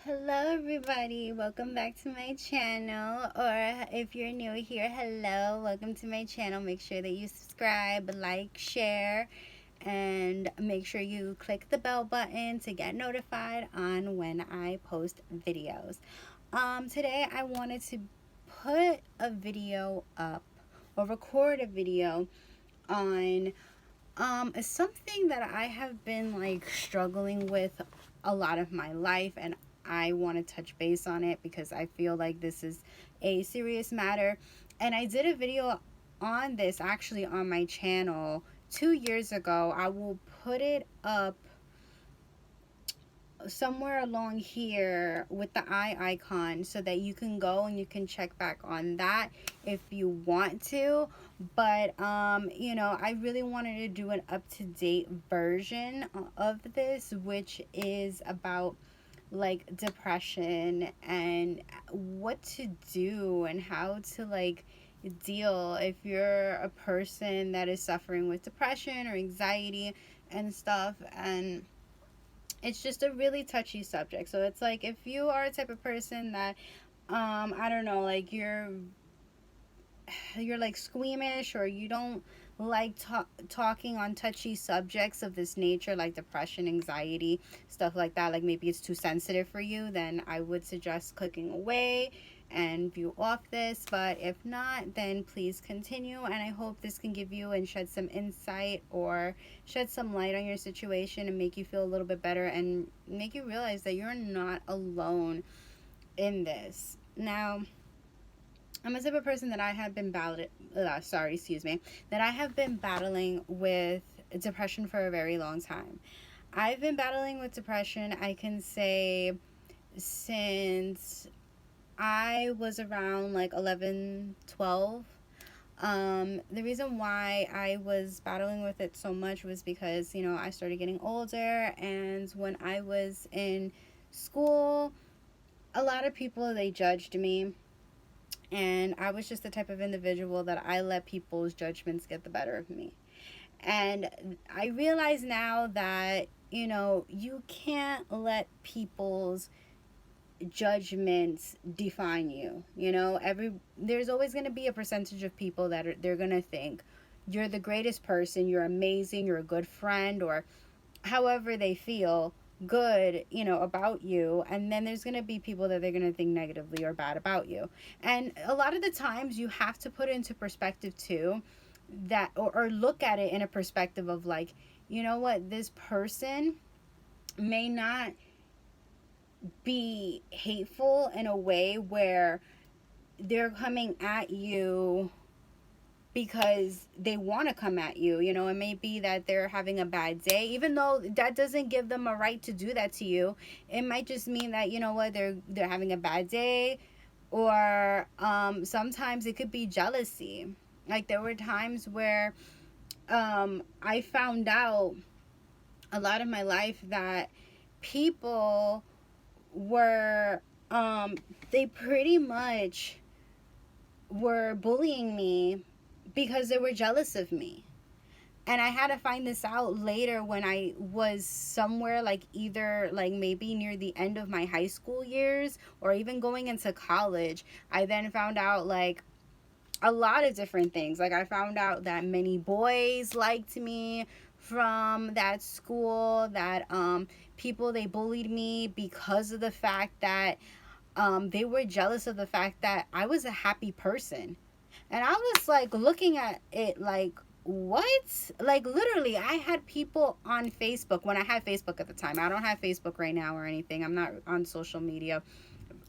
Hello everybody, welcome back to my channel, or if you're new here, hello, welcome to my channel. Make sure that you subscribe, like, share, and make sure you click the bell button to get notified on when I post videos. Today I wanted to put a video up or record a video on something that I have been like struggling with a lot of my life, and I want to touch base on it because I feel like this is a serious matter. And I did a video on this actually on my channel 2 years ago. I will put it up somewhere along here with the eye icon so that you can go and you can check back on that if you want to. But I really wanted to do an up-to-date version of this, which is about like depression and what to do and how to like deal if you're a person that is suffering with depression or anxiety and stuff. And it's just a really touchy subject. So it's like if you are a type of person that I don't know, like you're like squeamish, or you don't like talking on touchy subjects of this nature, like depression, anxiety, stuff like that, like maybe it's too sensitive for you, then I would suggest clicking away and view off this. But if not, then please continue, and I hope this can give you and shed some insight or shed some light on your situation and make you feel a little bit better and make you realize that you're not alone in this. Now, I'm a type of person that I have been that I have been battling with depression for a very long time. I've been battling with depression, I can say, since I was around like 11, 12. The reason why I was battling with it so much was because, I started getting older, and when I was in school, a lot of people, they judged me, and I was just the type of individual that I let people's judgments get the better of me. And I realize now that, you can't let people's judgments define you. There's always going to be a percentage of people that they're going to think you're the greatest person, you're amazing, you're a good friend, or however they feel good, about you. And then there's going to be people that they're going to think negatively or bad about you. And a lot of the times you have to put it into perspective too, that or look at it in a perspective of like, you know what, this person may not be hateful in a way where they're coming at you because they want to come at you. It may be that they're having a bad day, even though that doesn't give them a right to do that to you. It might just mean that, they're having a bad day, or sometimes it could be jealousy. Like there were times where I found out a lot of my life that people were they pretty much were bullying me because they were jealous of me. And I had to find this out later when I was somewhere like either like maybe near the end of my high school years or even going into college. I then found out like a lot of different things. Like I found out that many boys liked me from that school, that people, they bullied me because of the fact that they were jealous of the fact that I was a happy person. And I was like looking at it like, what? Like literally, I had people on Facebook when I had Facebook at the time. I don't have Facebook right now or anything. I'm not on social media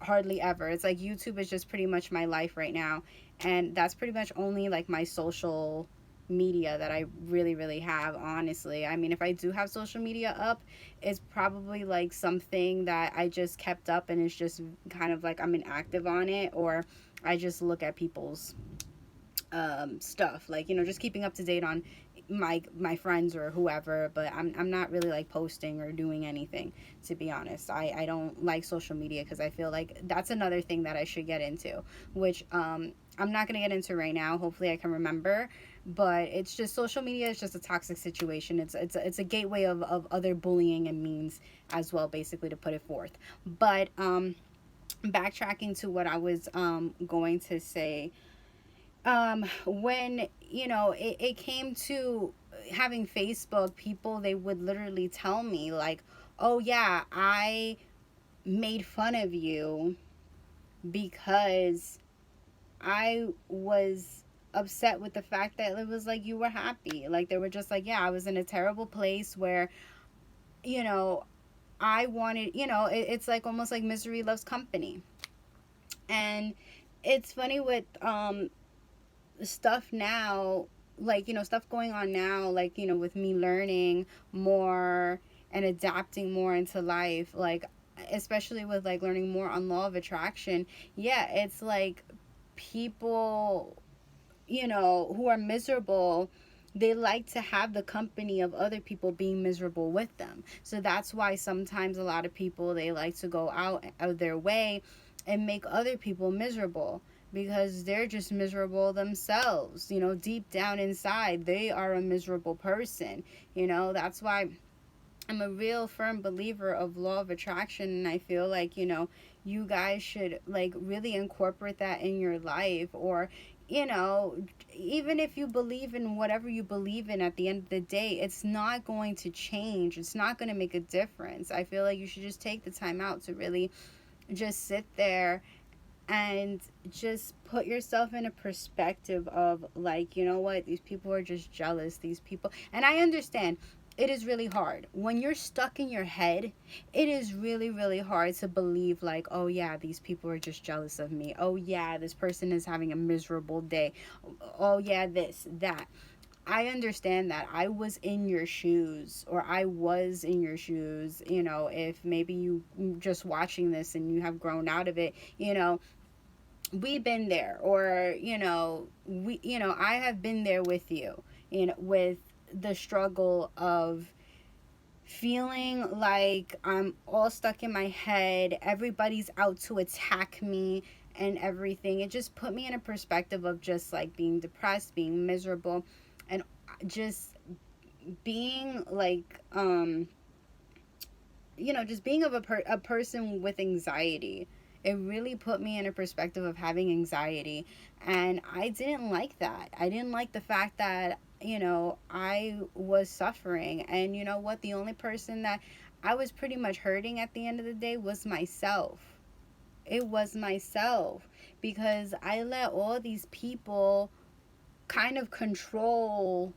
hardly ever. It's like YouTube is just pretty much my life right now. And that's pretty much only like my social media that I really, really have, honestly. I mean, if I do have social media up, it's probably like something that I just kept up and it's just kind of like I'm inactive on it, or I just look at people's stuff, like, just keeping up to date on my friends or whoever, but I'm not really like posting or doing anything, to be honest. I don't like social media because I feel like that's another thing that I should get into, which I'm not going to get into right now. Hopefully I can remember, but it's just social media is just a toxic situation. It's a gateway of other bullying and means as well, basically, to put it forth. But backtracking to what I was going to say, when it came to having Facebook, people, they would literally tell me like, oh yeah, I made fun of you because I was upset with the fact that it was like you were happy. Like they were just like, yeah, I was in a terrible place where, you know, I wanted, it's like almost like misery loves company. And it's funny with stuff now, like, stuff going on now, like, with me learning more and adapting more into life, like, especially with like learning more on law of attraction. Yeah, it's like people, who are miserable, they like to have the company of other people being miserable with them. So that's why sometimes a lot of people, they like to go out of their way and make other people miserable, because they're just miserable themselves. Deep down inside, they are a miserable person. That's why I'm a real firm believer of law of attraction, and I feel like, you guys should like really incorporate that in your life. Or, even if you believe in whatever you believe in, at the end of the day, it's not going to change. It's not going to make a difference. I feel like you should just take the time out to really just sit there and just put yourself in a perspective of like, you know what, these people are just jealous, these people. And I understand it is really hard when you're stuck in your head. It is really, really hard to believe like, oh yeah, these people are just jealous of me. Oh yeah, this person is having a miserable day. Oh yeah, this, that. I understand that. I was in your shoes, or I was in your shoes. If maybe you just watching this and you have grown out of it, we've been there. Or, I have been there with you, with the struggle of feeling like I'm all stuck in my head, everybody's out to attack me and everything. It just put me in a perspective of just like being depressed, being miserable, and just being like just being of a person with anxiety. It really put me in a perspective of having anxiety, and I didn't like that. I didn't like the fact that I was suffering. And you know what, the only person that I was pretty much hurting at the end of the day was myself. It was myself, because I let all these people kind of control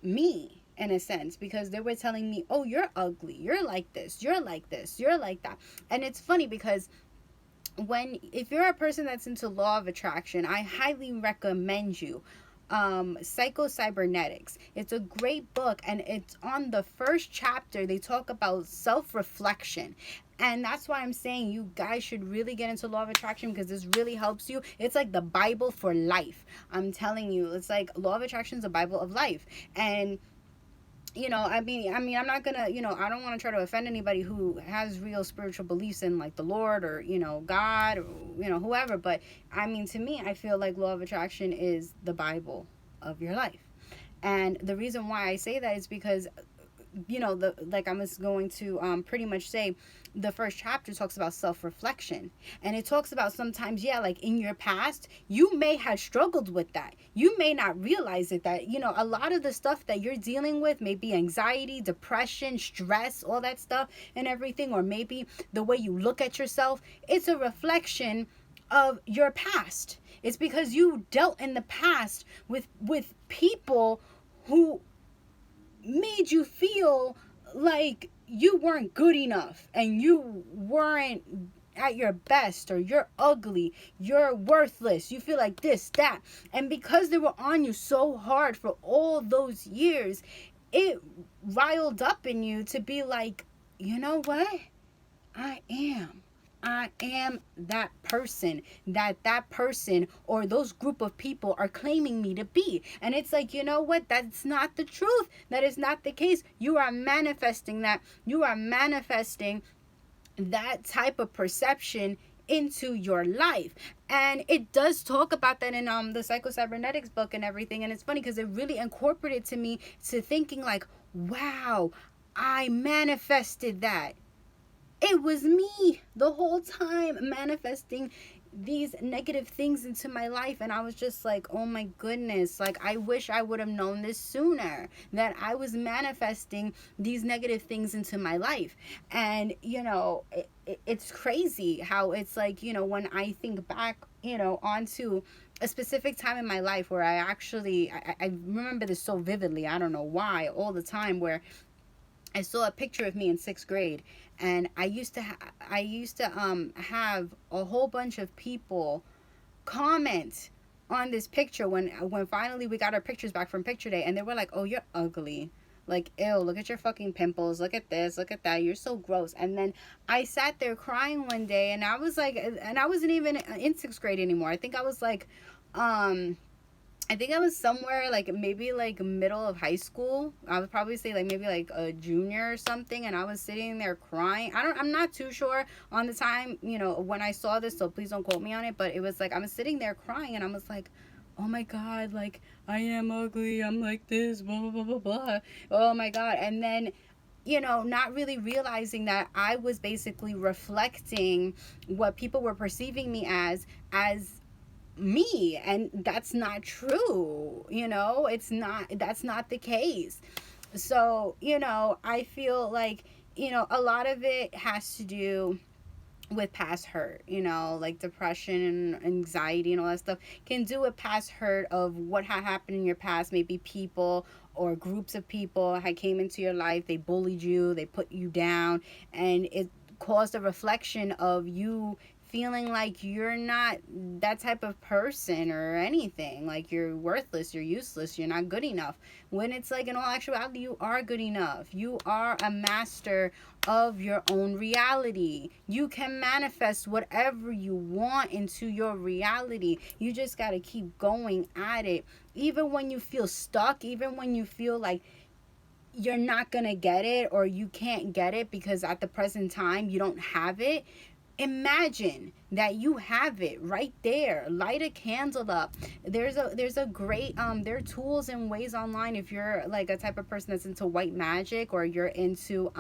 me in a sense, because they were telling me, oh, you're ugly, you're like this, you're like this, you're like that. And it's funny because if you're a person that's into law of attraction, I highly recommend you Psycho Cybernetics. It's a great book, and it's on the first chapter. They talk about self-reflection. And that's why I'm saying you guys should really get into law of attraction, because this really helps you. It's like the Bible for life. I'm telling you, it's like law of attraction is a Bible of life. And I mean, I'm not gonna, I don't want to try to offend anybody who has real spiritual beliefs in like the Lord, or, God, or, whoever. But I mean, to me, I feel like law of attraction is the Bible of your life. And the reason why I say that is because, like I was going to pretty much say, the first chapter talks about self-reflection, and it talks about sometimes, yeah, like in your past, you may have struggled with that. You may not realize it, that, a lot of the stuff that you're dealing with may be anxiety, depression, stress, all that stuff and everything. Or maybe the way you look at yourself, it's a reflection of your past. It's because you dealt in the past with people who made you feel like you weren't good enough, and you weren't at your best, or you're ugly, you're worthless, you feel like this, that. And because they were on you so hard for all those years, it riled up in you to be like, you know what? I am I am that person that person or those group of people are claiming me to be. And it's like, you know what? That's not the truth. That is not the case. You are manifesting that. You are manifesting that type of perception into your life. And it does talk about that in the Psycho-Cybernetics book and everything. And it's funny because it really incorporated to me to thinking like, wow, I manifested that. It was me the whole time manifesting these negative things into my life. And I was just like, oh my goodness, like I wish I would have known this sooner, that I was manifesting these negative things into my life. And it's crazy how it's like, when I think back, onto a specific time in my life where I remember this so vividly. I don't know why, all the time, where I saw a picture of me in 6th grade, and I used to have a whole bunch of people comment on this picture when finally we got our pictures back from picture day, and they were like, "Oh, you're ugly." Like, ew, look at your fucking pimples, look at this, look at that, you're so gross. And then I sat there crying one day, and I was like, and I wasn't even in 6th grade anymore. I think I was somewhere like maybe like middle of high school. I would probably say like maybe like a junior or something, and I was sitting there crying. I'm not too sure on the time, when I saw this, so please don't quote me on it, but it was like I was sitting there crying, and I was like, oh my god, like I am ugly, I'm like this, blah blah blah blah blah. Oh my god. And then not really realizing that I was basically reflecting what people were perceiving me as me, and that's not true. That's not the case. So I feel like a lot of it has to do with past hurt, like depression and anxiety and all that stuff can do with past hurt of what had happened in your past. Maybe people or groups of people had came into your life, they bullied you, they put you down, and it caused a reflection of you feeling like you're not that type of person or anything, like you're worthless, you're useless, you're not good enough, when it's like in all actuality you are good enough. You are a master of your own reality. You can manifest whatever you want into your reality. You just got to keep going at it, even when you feel stuck, even when you feel like you're not gonna get it or you can't get it because at the present time you don't have it. Imagine that you have it right there. Light a candle up. There's a great there are tools and ways online if you're like a type of person that's into white magic, or you're into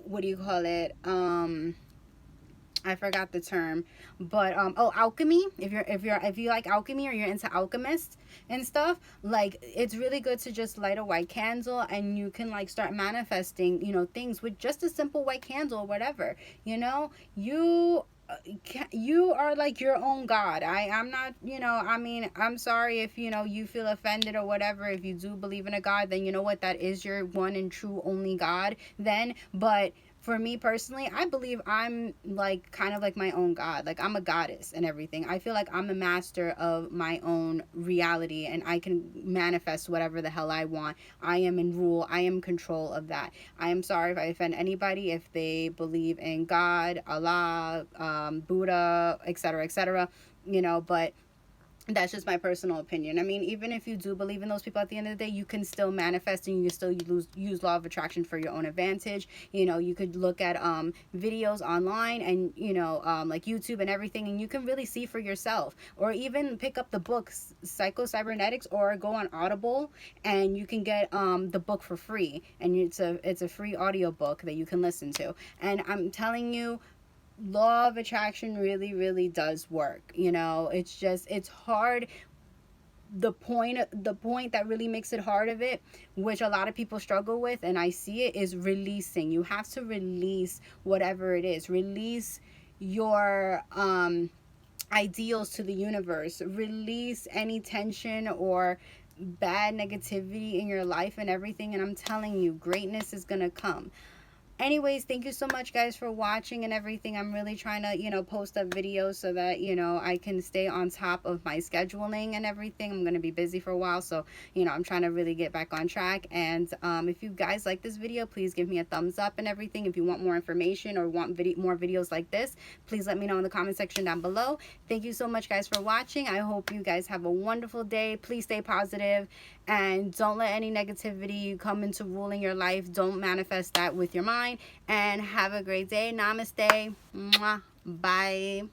what do you call it, I forgot the term, but alchemy. If you like alchemy or you're into alchemists and stuff, like it's really good to just light a white candle, and you can like start manifesting, things with just a simple white candle or whatever. You are like your own God. I'm not, I'm sorry if you feel offended or whatever. If you do believe in a God, then you know what, that is your one and true only God then. But for me personally, I believe I'm like kind of like my own God. Like I'm a goddess and everything. I feel like I'm the master of my own reality, and I can manifest whatever the hell I want. I am in rule. I am in control of that. I am sorry if I offend anybody if they believe in God, Allah, Buddha, etc., but that's just my personal opinion. I mean, even if you do believe in those people, at the end of the day, you can still manifest, and you can still use law of attraction for your own advantage. You could look at videos online, and like YouTube and everything, and you can really see for yourself, or even pick up the books Psycho-Cybernetics, or go on Audible, and you can get the book for free, and it's a free audio book that you can listen to. And I'm telling you, law of attraction really, really does work. It's hard. The point that really makes it hard of it, which a lot of people struggle with, and I see it, is releasing. You have to release whatever it is. Release your ideals to the universe. Release any tension or bad negativity in your life and everything, and I'm telling you, greatness is gonna come. Anyways, thank you so much, guys, for watching and everything. I'm really trying to, you know, post up videos so that, you know, I can stay on top of my scheduling and everything. I'm going to be busy for a while, so, you know, I'm trying to really get back on track. And if you guys like this video, please give me a thumbs up and everything. If you want more information or want more videos like this, please let me know in the comment section down below. Thank you so much, guys, for watching. I hope you guys have a wonderful day. Please stay positive and don't let any negativity come into ruling your life. Don't manifest that with your mind. And have a great day. Namaste. Mwah. Bye.